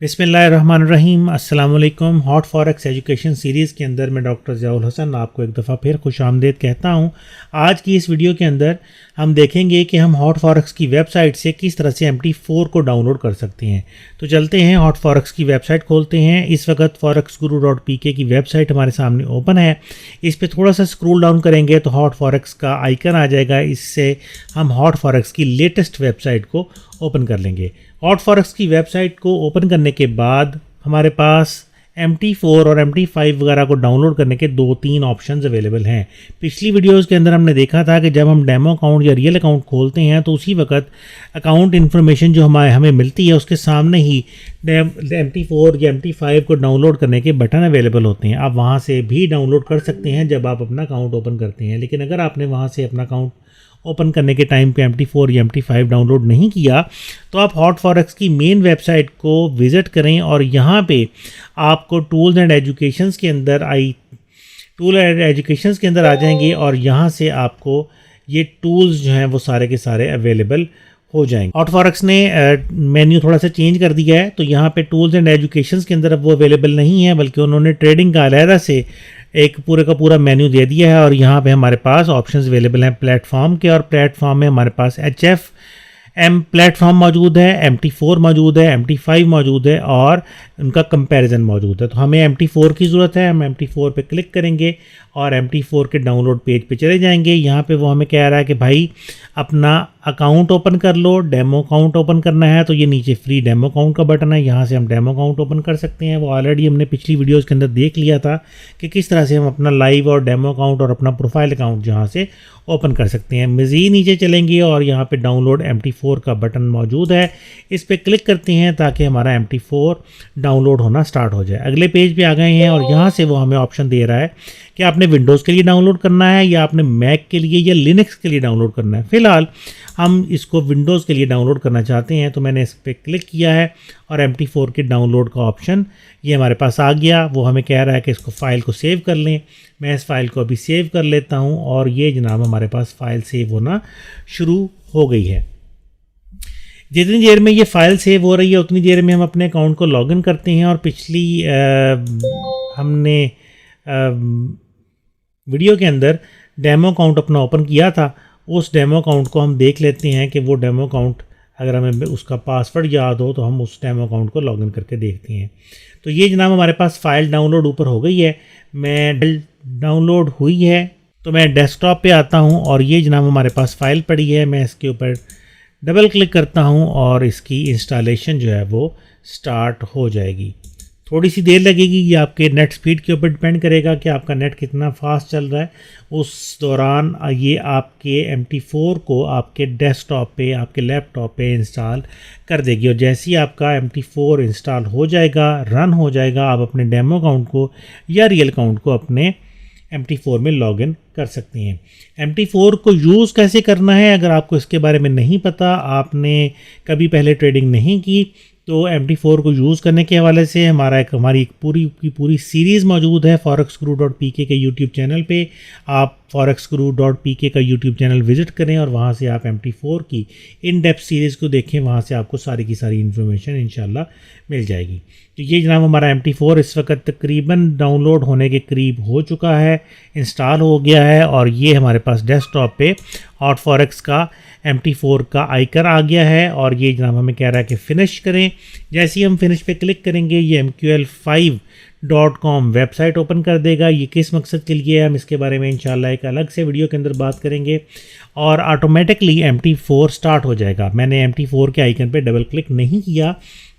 बिस्मिल्लाहिर्रहमानिर्रहीम। अस्सलाम वालेकुम। हॉट फॉरेक्स एजुकेशन सीरीज़ के अंदर मैं डॉक्टर ज़ियाउल हसन आपको एक दफ़ा फिर खुश आमदीद कहता हूँ। आज की इस वीडियो के अंदर हम देखेंगे कि हम हॉट फॉरेक्स की वेबसाइट से किस तरह से MT4 को डाउनलोड कर सकते हैं। तो चलते हैं, हॉट फॉरेक्स की वेबसाइट खोलते हैं। इस वक्त forexguru.pk की वेबसाइट हमारे सामने ओपन है। इस पर थोड़ा सा स्क्रॉल डाउन करेंगे तो हॉट फॉरेक्स का आइकन आ जाएगा। इससे हम हॉट फॉरेक्स की लेटेस्ट वेबसाइट को ओपन कर लेंगे। हॉट फॉरेक्स की वेबसाइट को ओपन करने के बाद हमारे पास MT4 और MT5 वगैरह को डाउनलोड करने के 2-3 ऑप्शंस अवेलेबल हैं। पिछली वीडियोस के अंदर हमने देखा था कि जब हम डेमो अकाउंट या रियल अकाउंट खोलते हैं तो उसी वक्त अकाउंट इन्फॉर्मेशन जो हमें मिलती है उसके सामने ही MT4 या MT5 को डाउनलोड करने के बटन अवेलेबल होते हैं। आप वहाँ से भी डाउनलोड कर सकते हैं जब आप अपना अकाउंट ओपन करते हैं। लेकिन अगर आपने वहाँ से अपना अकाउंट ओपन करने के टाइम पे MT4 या MT5 डाउनलोड नहीं किया तो आप हॉट फॉरेक्स की मेन वेबसाइट को विज़िट करें और यहाँ पे आपको टूल्स एंड एजुकेशंस के अंदर आ जाएंगे और यहाँ से आपको ये टूल्स जो हैं वो सारे के सारे अवेलेबल हो जाएंगे। हॉट फॉरेक्स ने मेन्यू थोड़ा सा चेंज कर दिया है, तो यहाँ पे टूल्स एंड एजुकेशंस के अंदर अब वो अवेलेबल नहीं है, बल्कि उन्होंने ट्रेडिंग का अलहदा से एक पूरे का पूरा मेन्यू दे दिया है। और यहाँ पे हमारे पास ऑप्शंस अवेलेबल हैं प्लेटफॉर्म के, और प्लेटफॉर्म में हमारे पास HFM प्लेटफॉर्म मौजूद है, MT4 मौजूद है, MT5 मौजूद है और उनका कंपैरिजन मौजूद है। तो हमें MT4 की ज़रूरत है। हम MT4 पे क्लिक करेंगे और MT4 के डाउनलोड पेज पे चले जाएंगे। यहाँ पे वो हमें कह रहा है कि भाई अपना अकाउंट ओपन कर लो, डेमो अकाउंट ओपन करना है। तो ये नीचे फ्री डेमो अकाउंट का बटन है, यहाँ से हम डेमो अकाउंट ओपन कर सकते हैं। वो ऑलरेडी हमने पिछली वीडियोस के अंदर देख लिया था कि किस तरह से हम अपना लाइव और डेमो अकाउंट और अपना प्रोफाइल अकाउंट जहाँ से ओपन कर सकते हैं। मज़ीद नीचे चलेंगे और यहाँ पे डाउनलोड MT4 का बटन मौजूद है, इस पर क्लिक करते हैं ताकि हमारा MT4 डाउनलोड होना स्टार्ट हो जाए। अगले पेज पे आ गए हैं और यहाँ से वो हमें ऑप्शन दे रहा है कि आपने विंडोज़ के लिए डाउनलोड करना है या आपने मैक के लिए या लिनक्स के लिए डाउनलोड करना है। फ़िलहाल हम इसको विंडोज़ के लिए डाउनलोड करना चाहते हैं, तो मैंने इस पर क्लिक किया है और MT4 के डाउनलोड का ऑप्शन ये हमारे पास आ गया। वो हमें कह रहा है कि इसको फ़ाइल को सेव कर लें। मैं इस फ़ाइल को अभी सेव कर लेता हूँ और ये जनाब हमारे पास फ़ाइल सेव होना शुरू हो गई है। जितनी देर में ये फ़ाइल सेव हो रही है उतनी देर में हम अपने अकाउंट को लॉगिन करते हैं। और पिछली हमने वीडियो के अंदर डेमो अकाउंट अपना ओपन किया था, उस डेमो अकाउंट को हम देख लेते हैं कि वो डेमो अकाउंट अगर हमें उसका पासवर्ड याद हो तो हम उस डेमो अकाउंट को लॉगिन करके देखते हैं। तो ये जनाब हमारे पास फ़ाइल डाउनलोड ऊपर हो गई है। मैं डाउनलोड हुई है तो मैं डेस्कटॉप पे आता हूँ और ये जनाब हमारे पास फ़ाइल पड़ी है। मैं इसके ऊपर डबल क्लिक करता हूँ और इसकी इंस्टॉलेशन जो है वो स्टार्ट हो जाएगी। थोड़ी सी देर लगेगी, ये आपके नेट स्पीड के ऊपर डिपेंड करेगा कि आपका नेट कितना फास्ट चल रहा है। उस दौरान ये आपके MT4 को आपके डेस्कटॉप पे, आपके लैपटॉप पे इंस्टॉल कर देगी। और जैसे ही आपका MT4 इंस्टॉल हो जाएगा, रन हो जाएगा, आप अपने डेमो अकाउंट को या रियल अकाउंट को अपने MT4 में लॉगिन कर सकते हैं। MT4 को यूज़ कैसे करना है, अगर आपको इसके बारे में नहीं पता, आपने कभी पहले ट्रेडिंग नहीं की, तो MT4 को यूज़ करने के हवाले से हमारी एक पूरी सीरीज़ मौजूद है forexguru.pk के यूट्यूब चैनल पे। आप forexguru.pk का यूट्यूब चैनल विज़िट करें और वहाँ से आप MT4 की इन डेप्थ सीरीज़ को देखें। वहाँ से आपको सारी की सारी इन्फॉर्मेशन इंशाल्लाह मिल जाएगी। तो ये जनाब हमारा MT4 इस वक्त तकरीबन डाउनलोड होने के करीब हो चुका है, इंस्टॉल हो गया है और ये हमारे पास डेस्कटॉप पे हॉट फॉरेक्स का MT4 का आइकन आ गया है। और ये जनाब हमें कह रहा है कि फ़िनिश करें। जैसे ही हम फिनिश पे क्लिक करेंगे ये MQL5.com वेबसाइट ओपन कर देगा। ये किस मकसद के लिए है हम इसके बारे में इंशाल्लाह एक अलग से वीडियो के अंदर बात करेंगे। और ऑटोमेटिकली MT4 स्टार्ट हो जाएगा। मैंने MT4 के आइकन पे डबल क्लिक नहीं किया।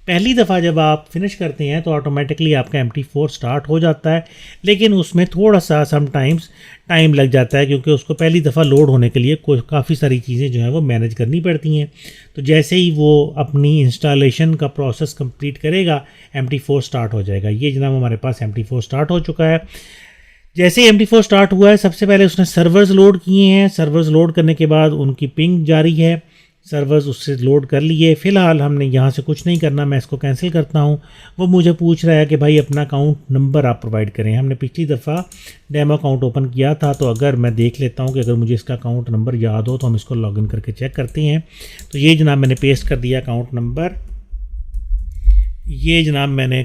पहली दफ़ा जब आप फिनिश करते हैं तो ऑटोमेटिकली आपका MT4 स्टार्ट हो जाता है, लेकिन उसमें थोड़ा सा समटाइम्स टाइम लग जाता है क्योंकि उसको पहली दफ़ा लोड होने के लिए काफ़ी सारी चीज़ें जो हैं वो मैनेज करनी पड़ती हैं। तो जैसे ही वो अपनी इंस्टॉलेशन का प्रोसेस कंप्लीट करेगा MT4 स्टार्ट हो जाएगा। ये जनाब हमारे पास MT4 स्टार्ट हो चुका है। जैसे ही MT4 स्टार्ट हुआ है सबसे पहले उसने सर्वर्स लोड किए हैं। सर्वर्स लोड करने के बाद उनकी पिंग जारी है, सर्वर्स उससे लोड कर लिए। फ़िलहाल हमने यहाँ से कुछ नहीं करना, मैं इसको कैंसिल करता हूँ। वो मुझे पूछ रहा है कि भाई अपना अकाउंट नंबर आप प्रोवाइड करें। हमने पिछली दफ़ा डेमो अकाउंट ओपन किया था, तो अगर मैं देख लेता हूँ कि अगर मुझे इसका अकाउंट नंबर याद हो तो हम इसको लॉगिन करके चेक करते हैं। तो ये जनाब मैंने पेस्ट कर दिया अकाउंट नंबर یہ جناب میں نے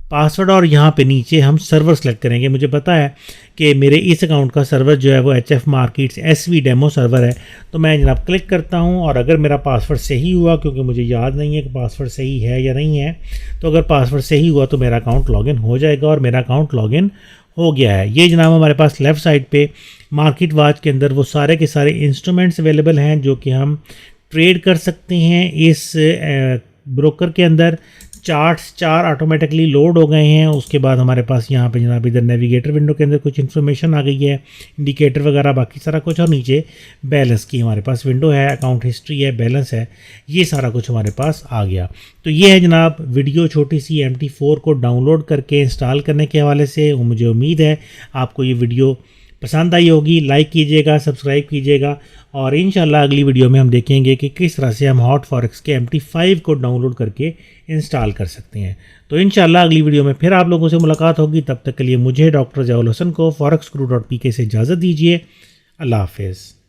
پاسورڈ اور یہاں پہ نیچے ہم سرور سلیکٹ کریں گے. مجھے پتا ہے کہ میرے اس اکاؤنٹ کا سرور جو ہے وہ H F markets SV demo server ہے. تو میں جناب کلک کرتا ہوں اور اگر میرا پاسورڈ صحیح ہوا، کیونکہ مجھے یاد نہیں ہے کہ پاسورڈ صحیح ہے یا نہیں ہے، تو اگر پاسورڈ صحیح ہوا تو میرا اکاؤنٹ لاگ ان ہو جائے گا، اور میرا اکاؤنٹ لاگ ان ہو گیا ہے. یہ جناب ہمارے پاس لیفٹ سائڈ پہ مارکیٹ واچ کے اندر وہ سارے کے سارے انسٹرومنٹس اویلیبل ہیں جو کہ ہم ٹریڈ کر سکتے ہیں. اس بروکر کے اندر چارٹس 4 آٹومیٹکلی لوڈ ہو گئے ہیں. اس کے بعد ہمارے پاس یہاں پہ جناب ادھر نیویگیٹر ونڈو کے اندر کچھ انفارمیشن آ گئی ہے، انڈیکیٹر وغیرہ باقی سارا کچھ، اور نیچے بیلنس کی ہمارے پاس ونڈو ہے، اکاؤنٹ ہسٹری ہے، بیلنس ہے، یہ سارا کچھ ہمارے پاس آ گیا. تو یہ ہے جناب ویڈیو چھوٹی سی MT4 کو ڈاؤن لوڈ کر کے انسٹال کرنے کے حوالے سے. مجھے امید ہے آپ کو یہ ویڈیو پسند آئی ہوگی. لائک کیجیے گا، سبسکرائب کیجیے گا، اور انشاءاللہ اگلی ویڈیو میں ہم دیکھیں گے کہ کس طرح سے ہم ہاٹ فاریکس کے MT5 کو ڈاؤن لوڈ کر کے انسٹال کر سکتے ہیں. تو انشاءاللہ اگلی ویڈیو میں پھر آپ لوگوں سے ملاقات ہوگی. تب تک کے لیے مجھے ڈاکٹر ضیاء الحسن کو forex guru.pk سے اجازت دیجیے. اللہ حافظ.